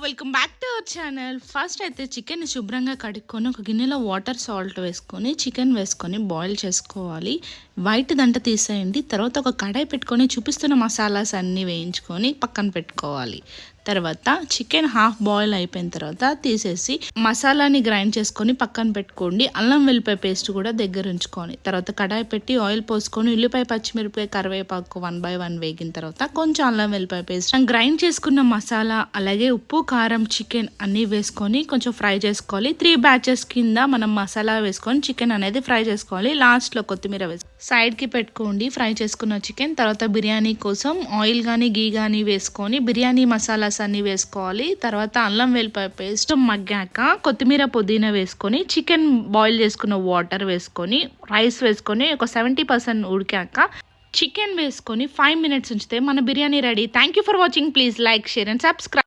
Welcome back to our channel. First అయితే chicken శుభ్రంగా కడుక్కొని ఒక గిన్నెలో వాటర్ సాల్ట్ వేసుకొని చికెన్ వేసుకొని బాయిల్ చేసుకోవాలి. వైట్ దంట తీసేయండి. తర్వాత ఒక కడాయి పెట్టుకొని చూపిస్తున్న మసాలాస్ అన్నీ వేయించుకొని పక్కన పెట్టుకోవాలి. తర్వాత చికెన్ హాఫ్ బాయిల్ అయిపోయిన తర్వాత తీసేసి మసాలాని గ్రైండ్ చేసుకొని పక్కన పెట్టుకోండి. అల్లం వెల్లిపాయ పేస్ట్ కూడా దగ్గర ఉంచుకొని తర్వాత కడాయి పెట్టి ఆయిల్ పోసుకొని ఉల్లిపాయ పచ్చిమిరపకాయ కరివేపాకు 1 by 1 వేగిన తర్వాత కొంచెం అల్లం వెల్లిపాయ పేస్ట్ గ్రైండ్ చేసుకున్న మసాలా అలాగే ఉప్పు కారం చికెన్ అన్నీ వేసుకొని కొంచెం ఫ్రై చేసుకోవాలి. 3 బ్యాచెస్ కింద మనం మసాలా వేసుకొని చికెన్ అనేది ఫ్రై చేసుకోవాలి. లాస్ట్లో కొత్తిమీర వేసుకొని సైడ్కి పెట్టుకోండి. ఫ్రై చేసుకున్న చికెన్ తర్వాత బిర్యానీ కోసం ఆయిల్ కానీ గీ కానీ వేసుకొని బిర్యానీ మసాలాస్ అన్ని వేసుకోవాలి. తర్వాత అల్లం వెల్లిపాయ పేస్ట్ మగ్గాక కొత్తిమీర పుదీనా వేసుకొని చికెన్ బాయిల్ చేసుకున్న వాటర్ వేసుకొని రైస్ వేసుకొని ఒక 70% ఉడికాక చికెన్ వేసుకొని 5 minutes ఉంచితే మన biryani ready. Thank you for watching. Please like share and subscribe.